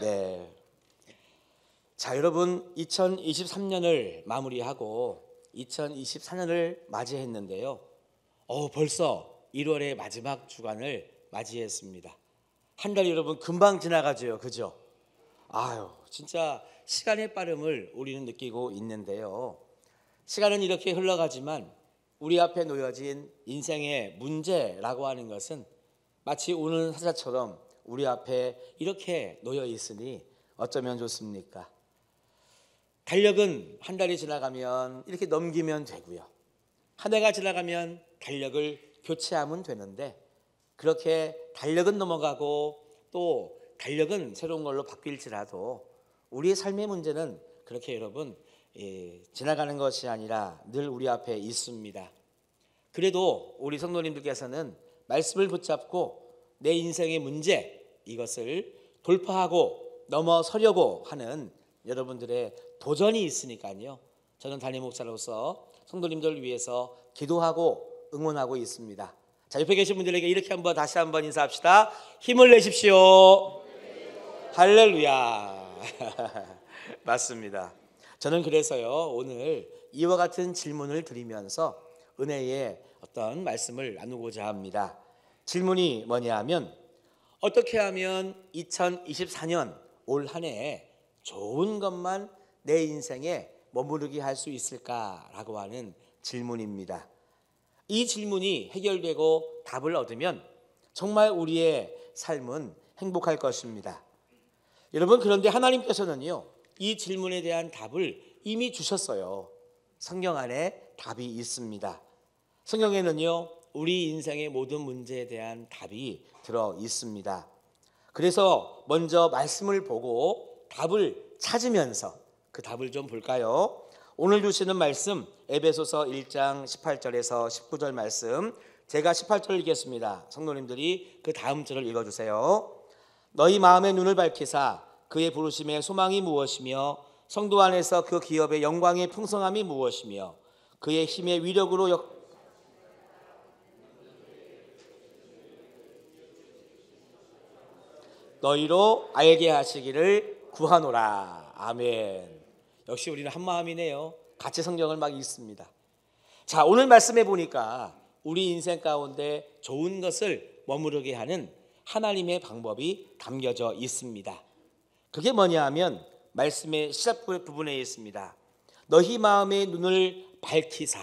네. 자, 여러분 2023년을 마무리하고 2024년을 맞이했는데요. 벌써 1월의 마지막 주간을 맞이했습니다. 한 달 여러분 금방 지나가죠. 그죠? 아유, 진짜 시간의 빠름을 우리는 느끼고 있는데요. 시간은 이렇게 흘러가지만 우리 앞에 놓여진 인생의 문제라고 하는 것은 마치 우는 사자처럼 우리 앞에 이렇게 놓여 있으니 어쩌면 좋습니까? 달력은 한 달이 지나가면 이렇게 넘기면 되고요. 한 해가 지나가면 달력을 교체하면 되는데 그렇게 달력은 넘어가고 또 달력은 새로운 걸로 바뀔지라도 우리의 삶의 문제는 그렇게 여러분 지나가는 것이 아니라 늘 우리 앞에 있습니다. 그래도 우리 성도님들께서는 말씀을 붙잡고 내 인생의 문제 이것을 돌파하고 넘어서려고 하는 여러분들의 도전이 있으니까요. 저는 담임 목사로서 성도님들을 위해서 기도하고 응원하고 있습니다. 자, 옆에 계신 분들에게 이렇게 다시 한번 인사합시다. 힘을 내십시오. 할렐루야. 맞습니다. 저는 그래서요 오늘 이와 같은 질문을 드리면서 은혜의 어떤 말씀을 나누고자 합니다. 질문이 뭐냐 하면 어떻게 하면 2024년 올 한 해에 좋은 것만 내 인생에 머무르게 할 수 있을까라고 하는 질문입니다. 이 질문이 해결되고 답을 얻으면 정말 우리의 삶은 행복할 것입니다. 여러분, 그런데 하나님께서는요 이 질문에 대한 답을 이미 주셨어요. 성경 안에 답이 있습니다. 성경에는요 우리 인생의 모든 문제에 대한 답이 들어 있습니다. 그래서 먼저 말씀을 보고 답을 찾으면서 그 답을 좀 볼까요? 오늘 주시는 말씀 에베소서 1장 18절에서 19절 말씀, 제가 18절 읽겠습니다. 성도님들이 그 다음 절을 읽어주세요. 너희 마음의 눈을 밝히사 그의 부르심의 소망이 무엇이며 성도 안에서 그 기업의 영광의 풍성함이 무엇이며 그의 힘의 위력으로 너희로 알게 하시기를 구하노라. 아멘. 역시 우리는 한 마음이네요. 같이 성경을 막 읽습니다. 자, 오늘 말씀해 보니까 우리 인생 가운데 좋은 것을 머무르게 하는 하나님의 방법이 담겨져 있습니다. 그게 뭐냐 하면 말씀의 시작 부분에 있습니다. 너희 마음의 눈을 밝히사.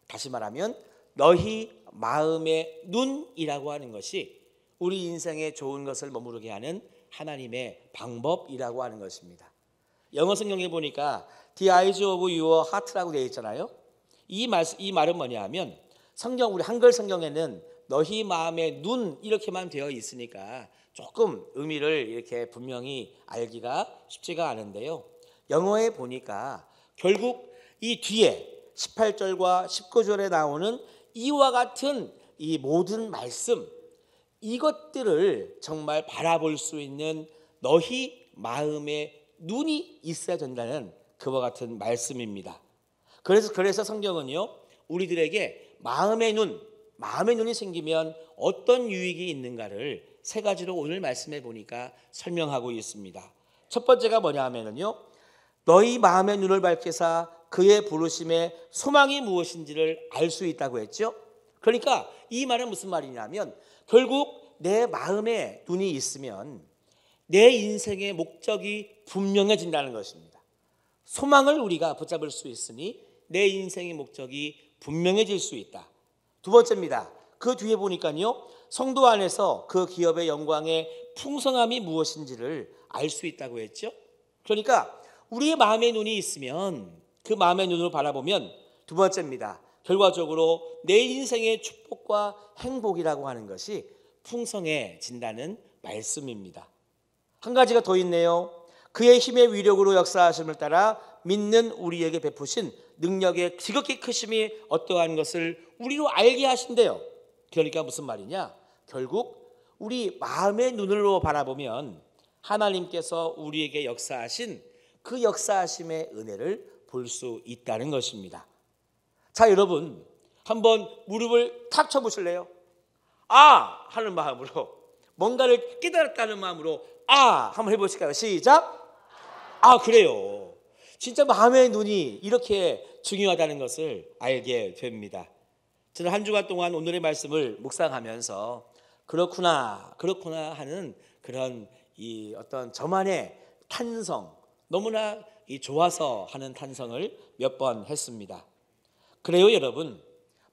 다시 말하면 너희 마음의 눈이라고 하는 것이 우리 인생에 좋은 것을 머무르게 하는 하나님의 방법이라고 하는 것입니다. 영어 성경에 보니까 The eyes of your heart라고 되어 있잖아요. 이 말은 뭐냐 하면 우리 한글 성경에는 너희 마음의 눈 이렇게만 되어 있으니까 조금 의미를 이렇게 분명히 알기가 쉽지가 않은데요. 영어에 보니까 결국 이 뒤에 18절과 19절에 나오는 이와 같은 이 모든 말씀, 이것들을 정말 바라볼 수 있는 너희 마음의 눈이 있어야 된다는 그와 같은 말씀입니다. 그래서 성경은요 우리들에게 마음의 눈이 생기면 어떤 유익이 있는가를 세 가지로 오늘 말씀해 보니까 설명하고 있습니다. 첫 번째가 뭐냐 하면요 너희 마음의 눈을 밝히사 그의 부르심의 소망이 무엇인지를 알 수 있다고 했죠. 그러니까 이 말은 무슨 말이냐면 결국 내 마음에 눈이 있으면 내 인생의 목적이 분명해진다는 것입니다. 소망을 우리가 붙잡을 수 있으니 내 인생의 목적이 분명해질 수 있다. 두 번째입니다. 그 뒤에 보니까요 성도 안에서 그 기업의 영광의 풍성함이 무엇인지를 알 수 있다고 했죠. 그러니까 우리의 마음의 눈이 있으면 그 마음의 눈으로 바라보면 두 번째입니다. 결과적으로 내 인생의 축복과 행복이라고 하는 것이 풍성해진다는 말씀입니다. 한 가지가 더 있네요. 그의 힘의 위력으로 역사하심을 따라 믿는 우리에게 베푸신 능력의 지극히 크심이 어떠한 것을 우리로 알게 하신대요. 그러니까 무슨 말이냐? 결국 우리 마음의 눈으로 바라보면 하나님께서 우리에게 역사하신 그 역사하심의 은혜를 볼 수 있다는 것입니다. 자, 여러분 한번 무릎을 탁 쳐보실래요? 아! 하는 마음으로 뭔가를 깨달았다는 마음으로 아, 한번 해보실까요? 시작. 아, 그래요. 진짜 마음의 눈이 이렇게 중요하다는 것을 알게 됩니다. 저는 한 주간 동안 오늘의 말씀을 묵상하면서 그렇구나 하는 그런 이 어떤 저만의 탄성, 너무나 이 좋아서 하는 탄성을 몇 번 했습니다. 그래요, 여러분.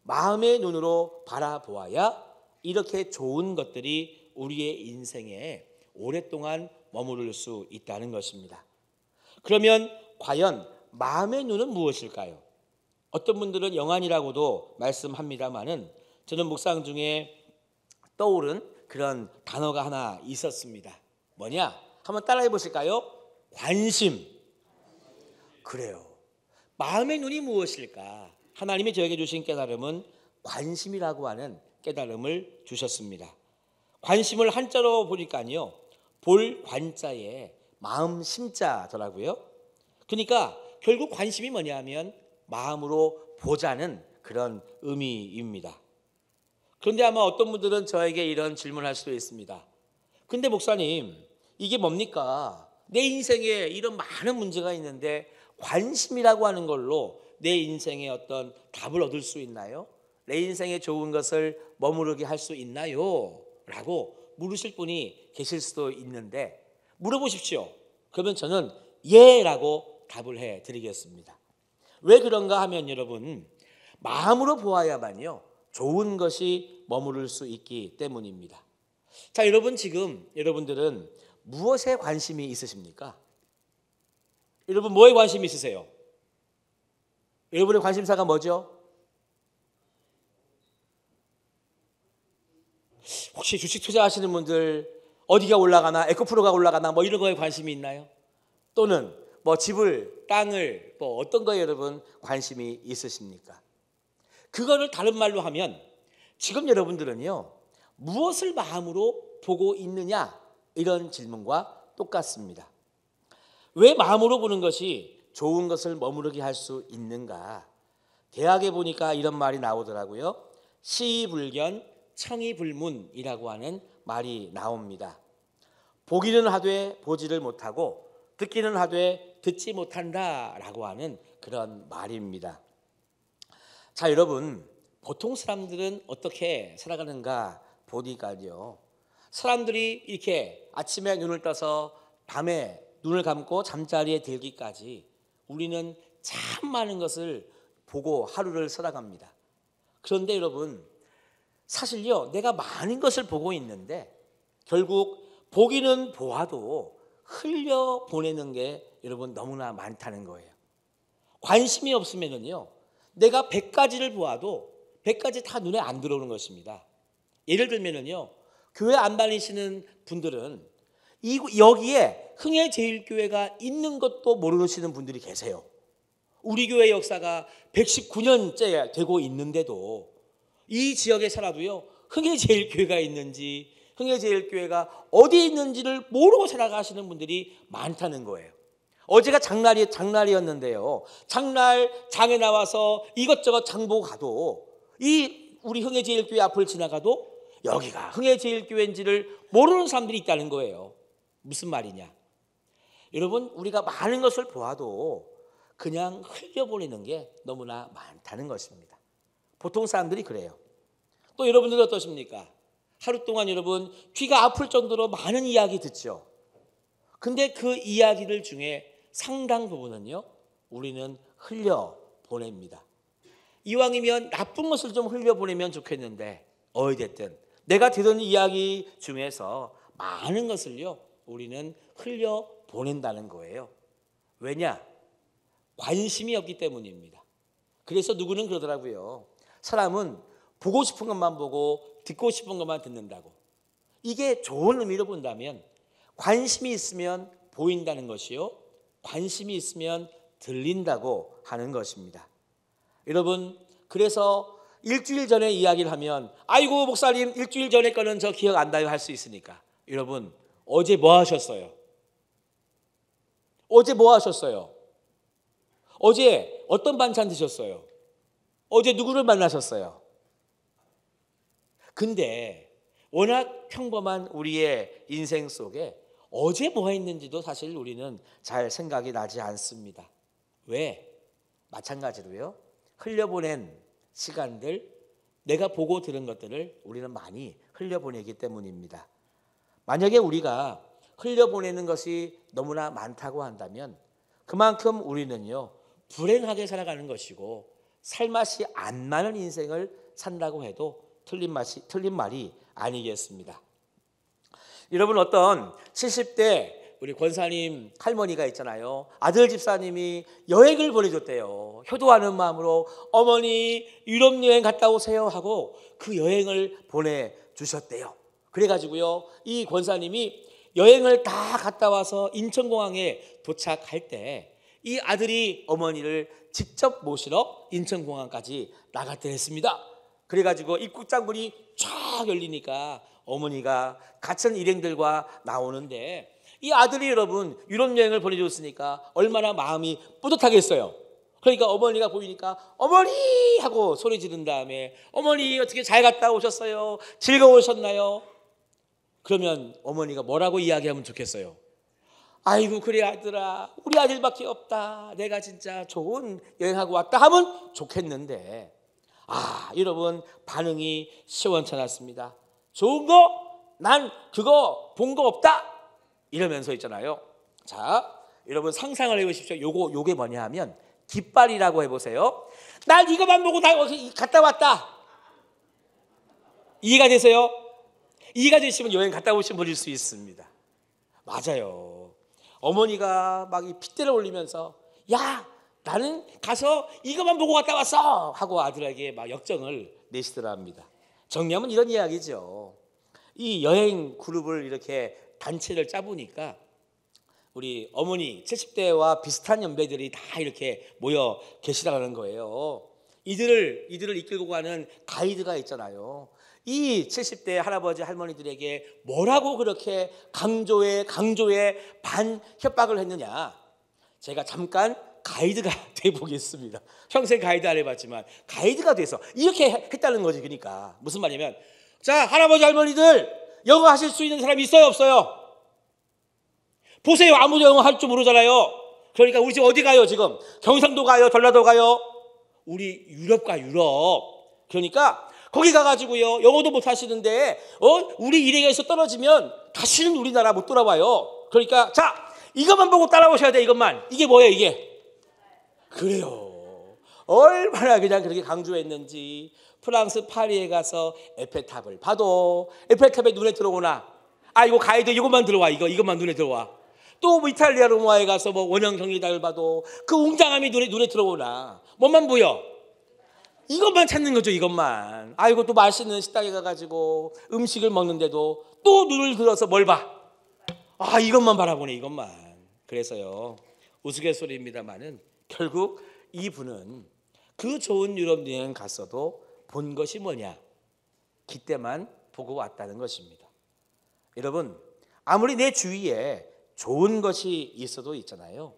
마음의 눈으로 바라보아야 이렇게 좋은 것들이 우리의 인생에 오랫동안 머무를 수 있다는 것입니다. 그러면 과연 마음의 눈은 무엇일까요? 어떤 분들은 영안이라고도 말씀합니다마는 저는 묵상 중에 떠오른 그런 단어가 하나 있었습니다. 뭐냐? 한번 따라해 보실까요? 관심. 그래요. 마음의 눈이 무엇일까? 하나님이 저에게 주신 깨달음은 관심이라고 하는 깨달음을 주셨습니다. 관심을 한자로 보니까요, 볼 관자에 마음 심자더라고요. 그러니까 결국 관심이 뭐냐면 마음으로 보자는 그런 의미입니다. 그런데 아마 어떤 분들은 저에게 이런 질문을 할 수도 있습니다. 근데 목사님, 이게 뭡니까? 내 인생에 이런 많은 문제가 있는데 관심이라고 하는 걸로 내 인생에 어떤 답을 얻을 수 있나요? 내 인생에 좋은 것을 머무르게 할 수 있나요? 라고 물으실 분이 계실 수도 있는데 물어보십시오. 그러면 저는 예라고 답을 해드리겠습니다. 왜 그런가 하면 여러분, 마음으로 보아야만요 좋은 것이 머무를 수 있기 때문입니다. 자, 여러분, 지금 여러분들은 무엇에 관심이 있으십니까? 여러분, 뭐에 관심이 있으세요? 여러분의 관심사가 뭐죠? 혹시 주식 투자하시는 분들 어디가 올라가나, 에코프로가 올라가나 뭐 이런 거에 관심이 있나요? 또는 뭐 집을, 땅을 뭐 어떤 거에 여러분 관심이 있으십니까? 그거를 다른 말로 하면 지금 여러분들은요, 무엇을 마음으로 보고 있느냐, 이런 질문과 똑같습니다. 왜 마음으로 보는 것이 좋은 것을 머무르게 할 수 있는가? 대학에 보니까 이런 말이 나오더라고요. 시불견 청이불문이라고 하는 말이 나옵니다. 보기는 하되 보지를 못하고 듣기는 하되 듣지 못한다라고 하는 그런 말입니다. 자, 여러분, 보통 사람들은 어떻게 살아가는가 보니까요, 사람들이 이렇게 아침에 눈을 떠서 밤에 눈을 감고 잠자리에 들기까지 우리는 참 많은 것을 보고 하루를 살아갑니다. 그런데 여러분, 사실요, 내가 많은 것을 보고 있는데 결국 보기는 보아도 흘려보내는 게 여러분 너무나 많다는 거예요. 관심이 없으면은요, 내가 100가지를 보아도 100가지 다 눈에 안 들어오는 것입니다. 예를 들면은요, 교회 안 다니시는 분들은 여기에 흥해제일교회가 있는 것도 모르시는 분들이 계세요. 우리 교회 역사가 119년째 되고 있는데도 이 지역에 살아도요, 흥해제일교회가 있는지, 흥해제일교회가 어디에 있는지를 모르고 살아가시는 분들이 많다는 거예요. 어제가 장날이었는데요, 장에 나와서 이것저것 장보고 가도 이 우리 흥해제일교회 앞을 지나가도 여기가 흥해제일교회인지를 모르는 사람들이 있다는 거예요. 무슨 말이냐? 여러분, 우리가 많은 것을 보아도 그냥 흘려보내는 게 너무나 많다는 것입니다. 보통 사람들이 그래요. 또 여러분들은 어떠십니까? 하루 동안 여러분 귀가 아플 정도로 많은 이야기 듣죠. 근데 그 이야기들 중에 상당 부분은요, 우리는 흘려보냅니다. 이왕이면 나쁜 것을 좀 흘려보내면 좋겠는데 어찌됐든 내가 들은 이야기 중에서 많은 것을요, 우리는 흘려보낸다는 거예요. 왜냐? 관심이 없기 때문입니다. 그래서 누구는 그러더라고요. 사람은 보고 싶은 것만 보고 듣고 싶은 것만 듣는다고. 이게 좋은 의미로 본다면 관심이 있으면 보인다는 것이요, 관심이 있으면 들린다고 하는 것입니다. 여러분, 그래서 일주일 전에 이야기를 하면 아이고 목사님 일주일 전에 거는 저 기억 안 나요 할 수 있으니까, 여러분 어제 뭐 하셨어요? 어제 뭐 하셨어요? 어제 어떤 반찬 드셨어요? 어제 누구를 만나셨어요? 근데 워낙 평범한 우리의 인생 속에 어제 뭐 했는지도 사실 우리는 잘 생각이 나지 않습니다. 왜? 마찬가지로요. 흘려보낸 시간들, 내가 보고 들은 것들을 우리는 많이 흘려보내기 때문입니다. 만약에 우리가 흘려보내는 것이 너무나 많다고 한다면 그만큼 우리는요 불행하게 살아가는 것이고 살맛이 안 나는 인생을 산다고 해도 틀린 말이 아니겠습니다. 여러분, 어떤 70대 우리 권사님 할머니가 있잖아요. 아들 집사님이 여행을 보내줬대요. 효도하는 마음으로 어머니 유럽 여행 갔다 오세요 하고 그 여행을 보내주셨대요. 그래가지고요 이 권사님이 여행을 다 갔다 와서 인천공항에 도착할 때 이 아들이 어머니를 직접 모시러 인천공항까지 나갔다 했습니다. 그래가지고 입국장군이 쫙 열리니까 어머니가 갇힌 일행들과 나오는데 이 아들이 여러분 유럽 여행을 보내줬으니까 얼마나 마음이 뿌듯하겠어요. 그러니까 어머니가 보이니까 어머니 하고 소리 지른 다음에 어머니 어떻게 잘 갔다 오셨어요? 즐거우셨나요? 그러면 어머니가 뭐라고 이야기하면 좋겠어요? 아이고 그래 아들아, 우리 아들밖에 없다. 내가 진짜 좋은 여행하고 왔다 하면 좋겠는데 여러분 반응이 시원찮았습니다. 좋은 거? 난 그거 본 거 없다 이러면서 있잖아요. 자, 여러분 상상을 해보십시오. 요게 뭐냐 하면 깃발이라고 해보세요. 난 이거만 보고 나 갔다 왔다. 이해가 되세요? 이해가 되시면 여행 갔다 오신 분일 수 있습니다. 맞아요. 어머니가 막 이 핏대를 올리면서 야 나는 가서 이것만 보고 갔다 왔어 하고 아들에게 막 역정을 내시더라 합니다. 정리하면 이런 이야기죠. 이 여행 그룹을 이렇게 단체를 짜보니까 우리 어머니 70대와 비슷한 연배들이 다 이렇게 모여 계시다는 거예요. 이들을 이끌고 가는 가이드가 있잖아요. 이 70대 할아버지 할머니들에게 뭐라고 그렇게 강조에 반 협박을 했느냐. 제가 잠깐 가이드가 돼 보겠습니다. 평생 가이드 안 해봤지만 가이드가 돼서 이렇게 했다는 거지. 그러니까 무슨 말이냐면 자 할아버지 할머니들 영어 하실 수 있는 사람 있어요 없어요? 보세요. 아무도 영어 할 줄 모르잖아요. 그러니까 우리 지금 어디 가요? 지금 경상도 가요? 전라도 가요? 우리 유럽 가 유럽. 그러니까 거기 가가지고요 영어도 못 하시는데 우리 일행에서 떨어지면 다시는 우리나라 못 돌아와요. 그러니까 자 이것만 보고 따라오셔야 돼. 이것만. 이게 뭐예요 이게? 그래요. 얼마나 그냥 그렇게 강조했는지. 프랑스 파리에 가서 에펠탑을 봐도 에펠탑에 눈에 들어오나? 이거 가이드 이것만 들어와. 이것만 눈에 들어와. 또 뭐 이탈리아 로마에 가서 뭐 원형 경리단을 봐도 그 웅장함이 눈에 들어오나? 뭐만 보여? 이것만 찾는 거죠. 이것만. 이거 또 맛있는 식당에 가가지고 음식을 먹는데도 또 눈을 들어서 뭘 봐? 이것만 바라보네. 이것만. 그래서요 우스갯소리입니다마는 결국 이분은 그 좋은 유럽 여행 갔어도 본 것이 뭐냐? 기때만 보고 왔다는 것입니다. 여러분 아무리 내 주위에 좋은 것이 있어도 있잖아요.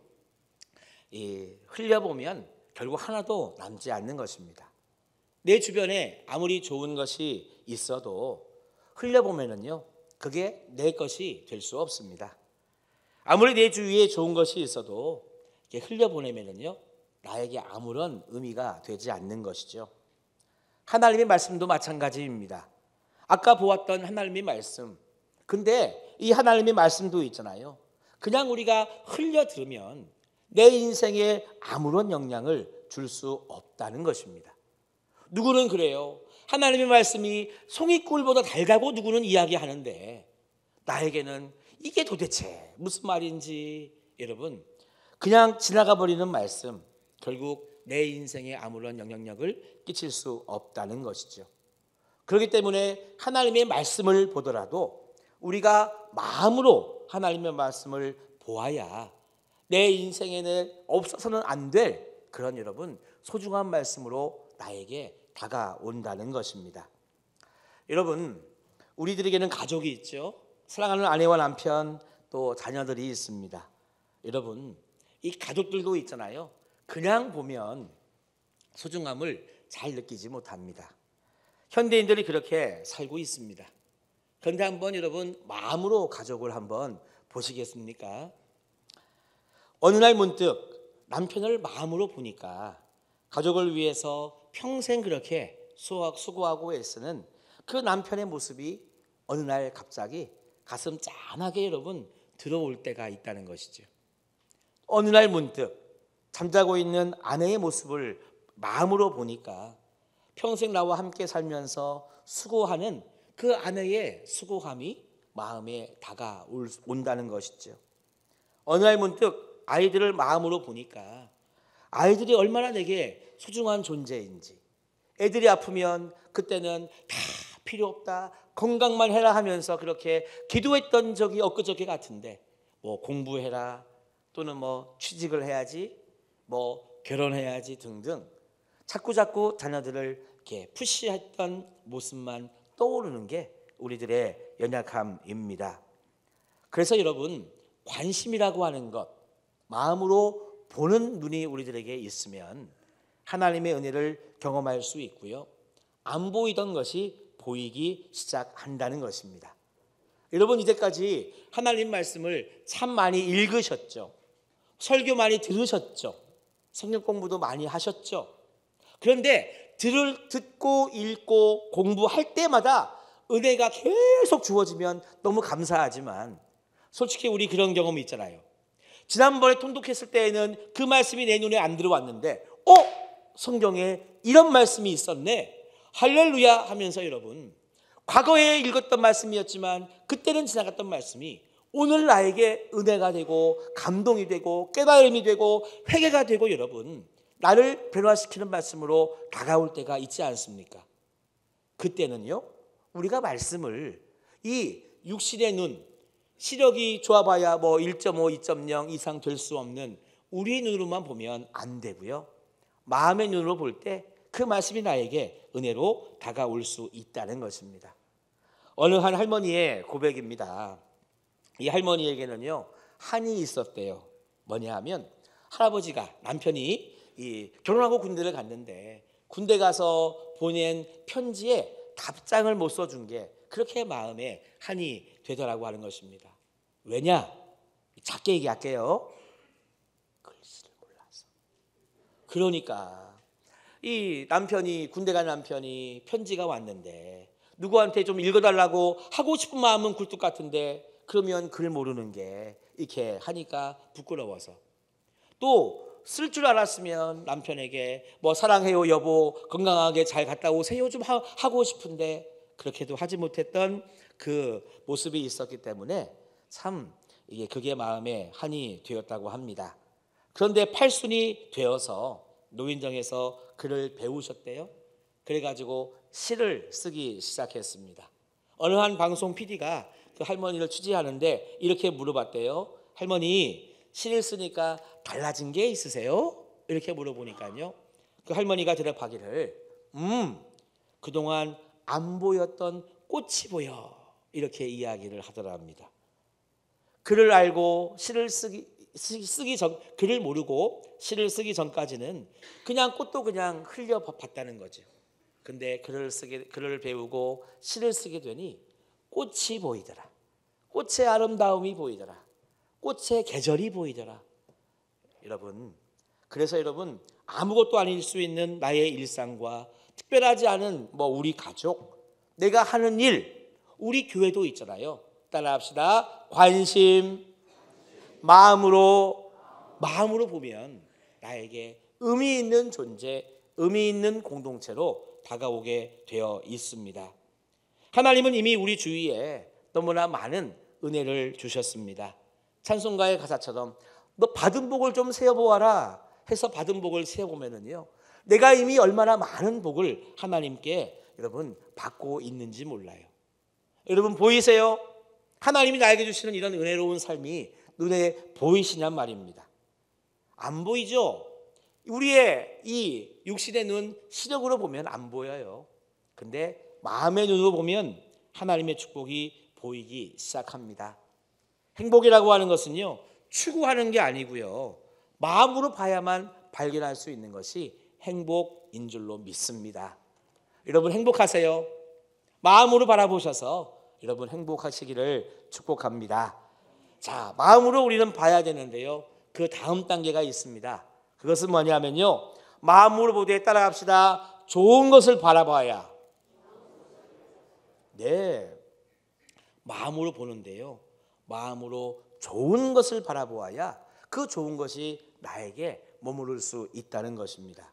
흘려보면 결국 하나도 남지 않는 것입니다. 내 주변에 아무리 좋은 것이 있어도 흘려보면은요 그게 내 것이 될 수 없습니다. 아무리 내 주위에 좋은 것이 있어도 흘려보내면은요 나에게 아무런 의미가 되지 않는 것이죠. 하나님의 말씀도 마찬가지입니다. 아까 보았던 하나님의 말씀, 근데 이 하나님의 말씀도 있잖아요. 그냥 우리가 흘려 들으면 내 인생에 아무런 영향을 줄 수 없다는 것입니다. 누구는 그래요. 하나님의 말씀이 송이꿀보다 달다고 누구는 이야기하는데 나에게는 이게 도대체 무슨 말인지 여러분 그냥 지나가 버리는 말씀 결국 내 인생에 아무런 영향력을 끼칠 수 없다는 것이죠. 그렇기 때문에 하나님의 말씀을 보더라도 우리가 마음으로 하나님의 말씀을 보아야 내 인생에는 없어서는 안 될 그런 여러분 소중한 말씀으로 나에게 다가온다는 것입니다. 여러분 우리들에게는 가족이 있죠. 사랑하는 아내와 남편 또 자녀들이 있습니다. 여러분 이 가족들도 있잖아요. 그냥 보면 소중함을 잘 느끼지 못합니다. 현대인들이 그렇게 살고 있습니다. 그런데 한번 여러분 마음으로 가족을 한번 보시겠습니까? 어느 날 문득 남편을 마음으로 보니까 가족을 위해서 평생 그렇게 수고하고 애쓰는 그 남편의 모습이 어느 날 갑자기 가슴 짠하게 여러분 들어올 때가 있다는 것이죠. 어느 날 문득 잠자고 있는 아내의 모습을 마음으로 보니까 평생 나와 함께 살면서 수고하는 그 아내의 수고함이 마음에 다가온다는 것이죠. 어느 날 문득 아이들을 마음으로 보니까 아이들이 얼마나 내게 소중한 존재인지, 애들이 아프면 그때는 다 필요 없다, 건강만 해라 하면서 그렇게 기도했던 적이 엊그저께 같은데, 뭐 공부해라, 또는 뭐 취직을 해야지, 뭐 결혼해야지 등등 자꾸 자녀들을 이렇게 푸시했던 모습만 떠오르는 게 우리들의 연약함입니다. 그래서 여러분, 관심이라고 하는 것, 마음으로 보는 눈이 우리들에게 있으면 하나님의 은혜를 경험할 수 있고요, 안 보이던 것이 보이기 시작한다는 것입니다. 여러분, 이제까지 하나님 말씀을 참 많이 읽으셨죠. 설교 많이 들으셨죠. 성경 공부도 많이 하셨죠. 그런데 듣고 읽고 공부할 때마다 은혜가 계속 주어지면 너무 감사하지만, 솔직히 우리 그런 경험이 있잖아요. 지난번에 통독했을 때에는 그 말씀이 내 눈에 안 들어왔는데 성경에 이런 말씀이 있었네, 할렐루야 하면서 여러분, 과거에 읽었던 말씀이었지만 그때는 지나갔던 말씀이 오늘 나에게 은혜가 되고 감동이 되고 깨달음이 되고 회개가 되고 여러분, 나를 변화시키는 말씀으로 다가올 때가 있지 않습니까? 그때는요, 우리가 말씀을 이 육신의 눈, 시력이 좋아봐야 뭐 1.5, 2.0 이상 될 수 없는 우리 눈으로만 보면 안 되고요, 마음의 눈으로 볼 때 그 말씀이 나에게 은혜로 다가올 수 있다는 것입니다. 어느 한 할머니의 고백입니다. 이 할머니에게는요 한이 있었대요. 뭐냐 하면, 할아버지가, 남편이 결혼하고 군대를 갔는데 군대 가서 보낸 편지에 답장을 못 써준 게 그렇게 마음에 한이 되더라고 하는 것입니다. 왜냐? 작게 얘기할게요. 글씨를 몰라서. 그러니까 이 남편이, 군대 간 남편이 편지가 왔는데 누구한테 좀 읽어달라고 하고 싶은 마음은 굴뚝 같은데, 그러면 글 모르는 게 이렇게 하니까 부끄러워서, 또 쓸 줄 알았으면 남편에게 뭐 사랑해요 여보, 건강하게 잘 갔다 오세요 좀 하고 싶은데 그렇게도 하지 못했던 그 모습이 있었기 때문에 참 그게 마음에 한이 되었다고 합니다. 그런데 팔순이 되어서 노인정에서 글을 배우셨대요. 그래가지고 시를 쓰기 시작했습니다. 어느 한 방송 PD가 그 할머니를 취재하는데 이렇게 물어봤대요. 할머니, 시를 쓰니까 달라진 게 있으세요? 이렇게 물어보니까요, 그 할머니가 대답하기를 그동안 안 보였던 꽃이 보여, 이렇게 이야기를 하더랍니다. 글을 알고 쓰기 전, 글을 모르고 시를 쓰기 전까지는 그냥 꽃도 그냥 흘려봤다는 거죠. 근데 글을 배우고 시를 쓰게 되니 꽃이 보이더라, 꽃의 아름다움이 보이더라, 꽃의 계절이 보이더라. 여러분, 그래서 여러분, 아무것도 아닐 수 있는 나의 일상과 특별하지 않은 뭐 우리 가족, 내가 하는 일, 우리 교회도 있잖아요. 따라합시다. 관심, 마음으로 보면 나에게 의미 있는 존재, 의미 있는 공동체로 다가오게 되어 있습니다. 하나님은 이미 우리 주위에 너무나 많은 은혜를 주셨습니다. 찬송가의 가사처럼 너 받은 복을 좀 세어보아라 해서 받은 복을 세어보면은요, 내가 이미 얼마나 많은 복을 하나님께 여러분 받고 있는지 몰라요. 여러분 보이세요? 하나님이 나에게 주시는 이런 은혜로운 삶이 눈에 보이시냔 말입니다. 안 보이죠? 우리의 이 육신의 눈, 시력으로 보면 안 보여요. 근데 마음의 눈으로 보면 하나님의 축복이 보이기 시작합니다. 행복이라고 하는 것은요, 추구하는 게 아니고요, 마음으로 봐야만 발견할 수 있는 것이 행복인 줄로 믿습니다. 여러분 행복하세요? 마음으로 바라보셔서 여러분 행복하시기를 축복합니다. 자, 마음으로 우리는 봐야 되는데요. 그 다음 단계가 있습니다. 그것은 뭐냐면요. 마음으로 보되 따라갑시다. 좋은 것을 바라봐야. 네. 마음으로 보는데요. 마음으로 좋은 것을 바라보아야 그 좋은 것이 나에게 머무를 수 있다는 것입니다.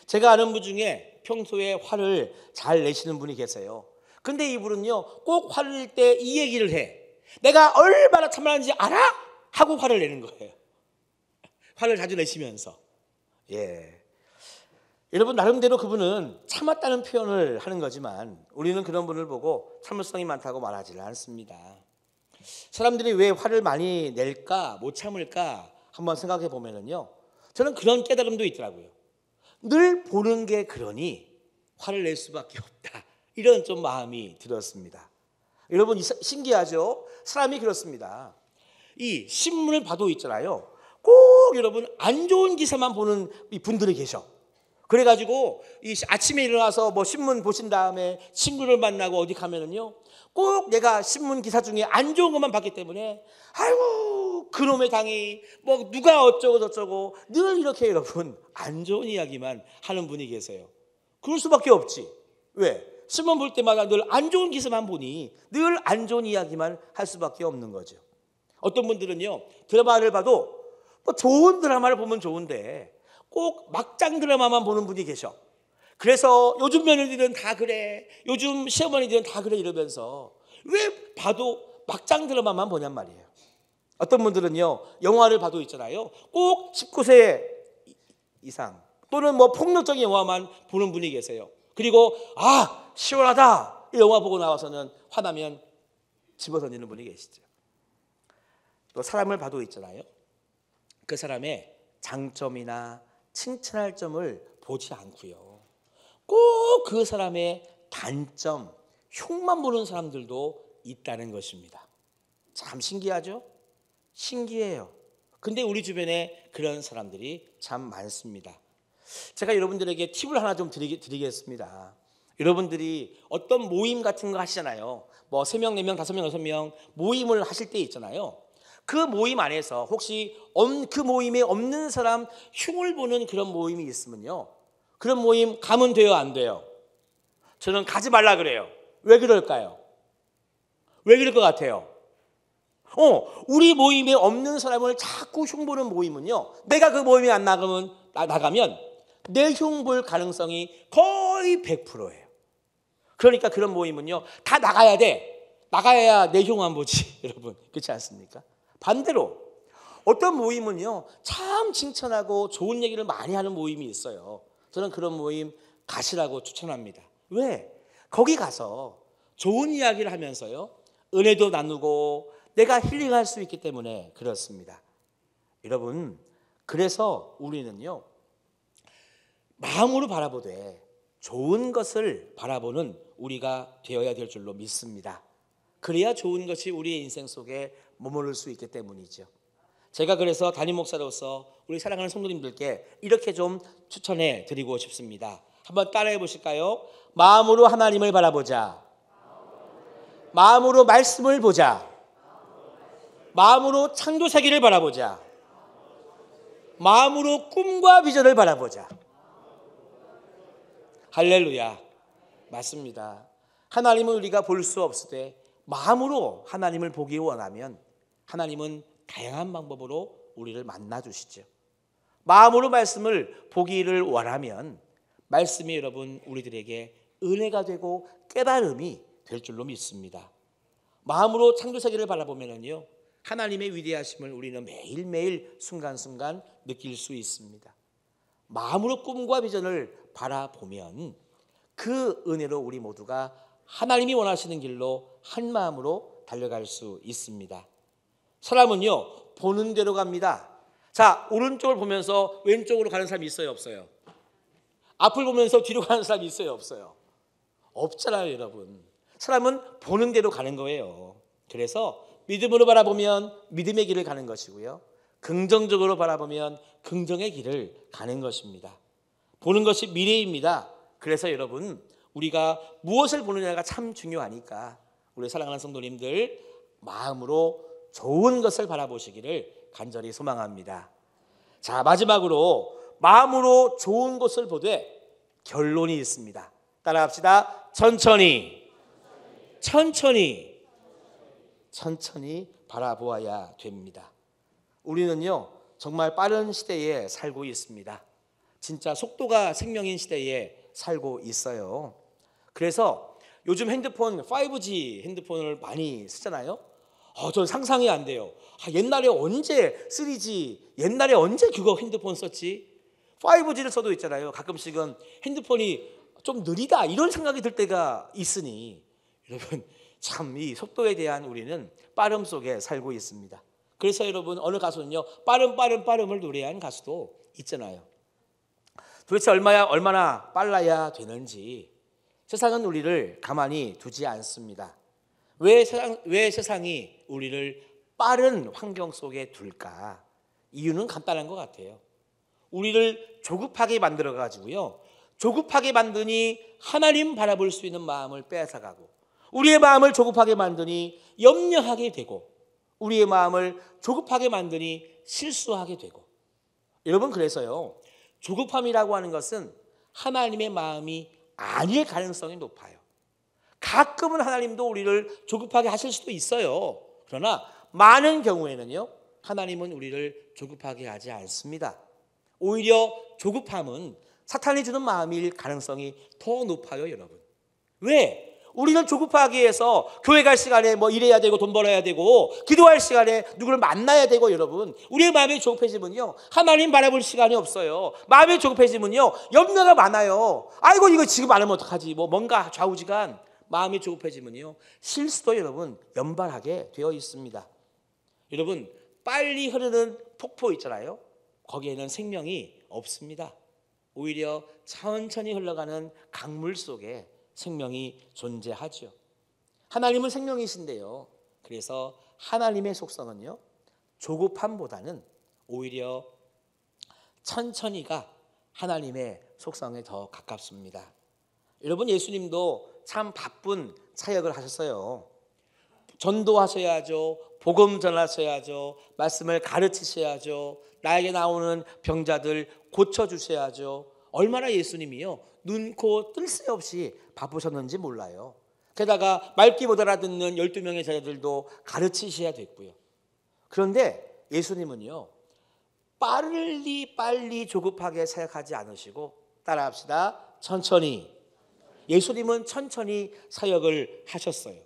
제가 아는 분 중에 평소에 화를 잘 내시는 분이 계세요. 근데 이분은요, 꼭 화를 낼 때 이 얘기를 해. 내가 얼마나 참았는지 알아? 하고 화를 내는 거예요. 화를 자주 내시면서. 예. 여러분, 나름대로 그분은 참았다는 표현을 하는 거지만 우리는 그런 분을 보고 참을성이 많다고 말하지는 않습니다. 사람들이 왜 화를 많이 낼까, 못 참을까 한번 생각해 보면은요, 저는 그런 깨달음도 있더라고요. 늘 보는 게 그러니 화를 낼 수밖에 없다. 이런 좀 마음이 들었습니다. 여러분, 신기하죠? 사람이 그렇습니다. 이 신문을 봐도 있잖아요. 꼭 여러분 안 좋은 기사만 보는 분들이 계셔. 그래가지고 이 아침에 일어나서 뭐 신문 보신 다음에 친구를 만나고 어디 가면은요, 꼭 내가 신문 기사 중에 안 좋은 것만 봤기 때문에 아이고 그놈의 당이 뭐 누가 어쩌고 저쩌고 늘 이렇게 여러분 안 좋은 이야기만 하는 분이 계세요. 그럴 수밖에 없지. 왜? 신문 볼 때마다 늘 안 좋은 기사만 보니 늘 안 좋은 이야기만 할 수밖에 없는 거죠. 어떤 분들은요, 드라마를 봐도 뭐 좋은 드라마를 보면 좋은데 꼭 막장 드라마만 보는 분이 계셔. 그래서 요즘 며느리들은 다 그래, 요즘 시어머니들은 다 그래 이러면서 왜 봐도 막장 드라마만 보냔 말이에요. 어떤 분들은요, 영화를 봐도 있잖아요, 꼭 19세 이상 또는 뭐 폭력적인 영화만 보는 분이 계세요. 그리고 아 시원하다 이 영화 보고 나와서는 화나면 집어던지는 분이 계시죠. 또 사람을 봐도 있잖아요, 그 사람의 장점이나 칭찬할 점을 보지 않고요, 꼭 그 사람의 단점, 흉만 보는 사람들도 있다는 것입니다. 참 신기하죠? 신기해요. 근데 우리 주변에 그런 사람들이 참 많습니다. 제가 여러분들에게 팁을 하나 좀 드리겠습니다. 여러분들이 어떤 모임 같은 거 하시잖아요. 뭐 3명, 4명, 5명, 6명 모임을 하실 때 있잖아요. 그 모임 안에서 혹시 그 모임에 없는 사람 흉을 보는 그런 모임이 있으면요, 그런 모임 가면 돼요, 안 돼요? 저는 가지 말라 그래요. 왜 그럴까요? 왜 그럴 것 같아요? 우리 모임에 없는 사람을 자꾸 흉보는 모임은요, 내가 그 모임에 안 나가면 내 흉볼 가능성이 거의 100%예요. 그러니까 그런 모임은요, 다 나가야 돼. 나가야 내 흉 안 보지. 여러분, 그렇지 않습니까? 반대로 어떤 모임은요, 참 칭찬하고 좋은 얘기를 많이 하는 모임이 있어요. 저는 그런 모임 가시라고 추천합니다. 왜? 거기 가서 좋은 이야기를 하면서요, 은혜도 나누고 내가 힐링할 수 있기 때문에 그렇습니다. 여러분, 그래서 우리는요, 마음으로 바라보되 좋은 것을 바라보는 우리가 되어야 될 줄로 믿습니다. 그래야 좋은 것이 우리의 인생 속에 머무를 수 있기 때문이죠. 제가 그래서 담임 목사로서 우리 사랑하는 성도님들께 이렇게 좀 추천해 드리고 싶습니다. 한번 따라해 보실까요? 마음으로 하나님을 바라보자. 마음으로 말씀을 보자. 마음으로 창조 세계를 바라보자. 마음으로 꿈과 비전을 바라보자. 할렐루야. 맞습니다. 하나님은 우리가 볼 수 없을 때 마음으로 하나님을 보기 원하면 하나님은 다양한 방법으로 우리를 만나 주시죠. 마음으로 말씀을 보기를 원하면 말씀이 여러분 우리들에게 은혜가 되고 깨달음이 될 줄로 믿습니다. 마음으로 창조세계를 바라보면요, 하나님의 위대하심을 우리는 매일매일 순간순간 느낄 수 있습니다. 마음으로 꿈과 비전을 바라보면 그 은혜로 우리 모두가 하나님이 원하시는 길로 한 마음으로 달려갈 수 있습니다. 사람은요, 보는 대로 갑니다. 자, 오른쪽을 보면서 왼쪽으로 가는 사람이 있어요, 없어요? 앞을 보면서 뒤로 가는 사람이 있어요, 없어요? 없잖아요, 여러분. 사람은 보는 대로 가는 거예요. 그래서 믿음으로 바라보면 믿음의 길을 가는 것이고요, 긍정적으로 바라보면 긍정의 길을 가는 것입니다. 보는 것이 미래입니다. 그래서 여러분, 우리가 무엇을 보느냐가 참 중요하니까 우리 사랑하는 성도님들, 마음으로 좋은 것을 바라보시기를 간절히 소망합니다. 자, 마지막으로 마음으로 좋은 것을 보되 결론이 있습니다. 따라합시다. 천천히 바라보아야 됩니다. 우리는요 정말 빠른 시대에 살고 있습니다. 진짜 속도가 생명인 시대에 살고 있어요. 그래서 요즘 핸드폰 5G 핸드폰을 많이 쓰잖아요. 전 상상이 안 돼요. 옛날에 언제 3G, 옛날에 언제 그거 핸드폰 썼지? 5G를 써도 있잖아요. 가끔씩은 핸드폰이 좀 느리다 이런 생각이 들 때가 있으니 여러분 참 이 속도에 대한 우리는 빠름 속에 살고 있습니다. 그래서 여러분 어느 가수는요 빠름을 노래한 가수도 있잖아요. 도대체 얼마나 빨라야 되는지 세상은 우리를 가만히 두지 않습니다. 왜 세상이 우리를 빠른 환경 속에 둘까? 이유는 간단한 것 같아요. 우리를 조급하게 만들어가지고요. 조급하게 만드니 하나님 바라볼 수 있는 마음을 빼앗아가고, 우리의 마음을 조급하게 만드니 염려하게 되고, 우리의 마음을 조급하게 만드니 실수하게 되고. 여러분 그래서요 조급함이라고 하는 것은 하나님의 마음이 아닐 가능성이 높아요. 가끔은 하나님도 우리를 조급하게 하실 수도 있어요. 그러나 많은 경우에는요 하나님은 우리를 조급하게 하지 않습니다. 오히려 조급함은 사탄이 주는 마음일 가능성이 더 높아요. 여러분 왜? 우리를 조급하게 해서 교회 갈 시간에 뭐 일해야 되고 돈 벌어야 되고 기도할 시간에 누구를 만나야 되고, 여러분 우리의 마음이 조급해지면요 하나님 바라볼 시간이 없어요. 마음이 조급해지면요 염려가 많아요. 아이고 이거 지금 안 하면 어떡하지, 뭔가 좌우지간. 마음이 조급해지면요 실수도 여러분 연발하게 되어 있습니다. 여러분 빨리 흐르는 폭포 있잖아요. 거기에는 생명이 없습니다. 오히려 천천히 흘러가는 강물 속에 생명이 존재하죠. 하나님은 생명이신데요. 그래서 하나님의 속성은요 조급함보다는 오히려 천천히가 하나님의 속성에 더 가깝습니다. 여러분 예수님도 참 바쁜 사역을 하셨어요. 전도하셔야죠. 복음 전하셔야죠. 말씀을 가르치셔야죠. 나에게 나오는 병자들 고쳐주셔야죠. 얼마나 예수님이요 눈, 코, 뜰 새 없이 바쁘셨는지 몰라요. 게다가 말귀 못 알아듣는 12명의 제자들도 가르치셔야 됐고요. 그런데 예수님은요 빨리 조급하게 사역하지 않으시고, 따라합시다, 천천히. 예수님은 천천히 사역을 하셨어요.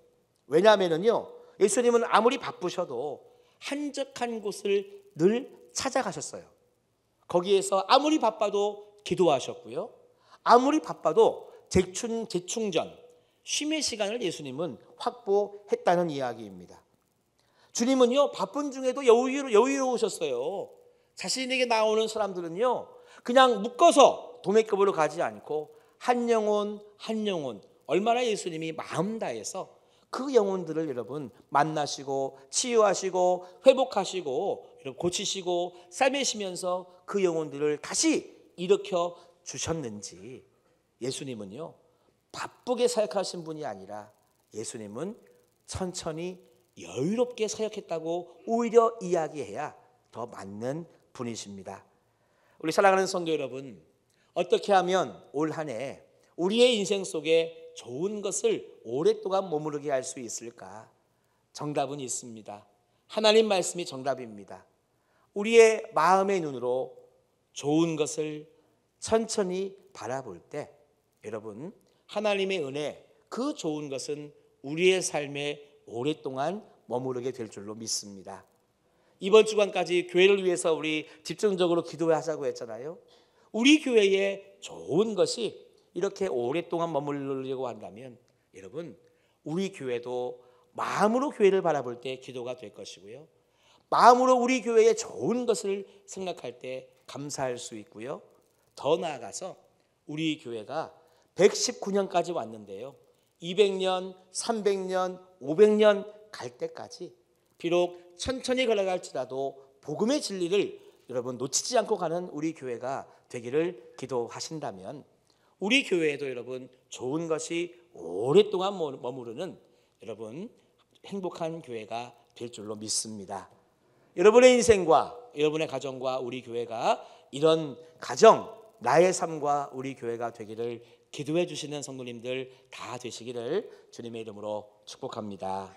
왜냐하면요 예수님은 아무리 바쁘셔도 한적한 곳을 늘 찾아가셨어요. 거기에서 아무리 바빠도 기도하셨고요. 아무리 바빠도 재충전, 쉼의 시간을 예수님은 확보했다는 이야기입니다. 주님은요 바쁜 중에도 여유로우셨어요. 자신에게 나오는 사람들은요 그냥 묶어서 도매급으로 가지 않고 한 영혼 얼마나 예수님이 마음 다해서 그 영혼들을 여러분 만나시고 치유하시고 회복하시고 고치시고 삶으시면서 그 영혼들을 다시 일으켜 주셨는지. 예수님은요 바쁘게 사역하신 분이 아니라 예수님은 천천히 여유롭게 사역했다고 오히려 이야기해야 더 맞는 분이십니다. 우리 사랑하는 성도 여러분, 어떻게 하면 올 한 해 우리의 인생 속에 좋은 것을 오랫동안 머무르게 할 수 있을까? 정답은 있습니다. 하나님 말씀이 정답입니다. 우리의 마음의 눈으로 좋은 것을 천천히 바라볼 때 여러분 하나님의 은혜, 그 좋은 것은 우리의 삶에 오랫동안 머무르게 될 줄로 믿습니다. 이번 주간까지 교회를 위해서 우리 집중적으로 기도하자고 했잖아요. 우리 교회에 좋은 것이 이렇게 오랫동안 머무르려고 한다면 여러분 우리 교회도 마음으로 교회를 바라볼 때 기도가 될 것이고요, 마음으로 우리 교회의 좋은 것을 생각할 때 감사할 수 있고요, 더 나아가서 우리 교회가 119년까지 왔는데요 200년, 300년, 500년 갈 때까지 비록 천천히 걸어갈지라도 복음의 진리를 여러분 놓치지 않고 가는 우리 교회가 되기를 기도하신다면 우리 교회에도 여러분 좋은 것이 오랫동안 머무르는 여러분 행복한 교회가 잡힐 줄로 믿습니다. 여러분의 인생과 여러분의 가정과 우리 교회가 이런 가정, 나의 삶과 우리 교회가 되기를 기도해 주시는 성도님들 다 되시기를 주님의 이름으로 축복합니다.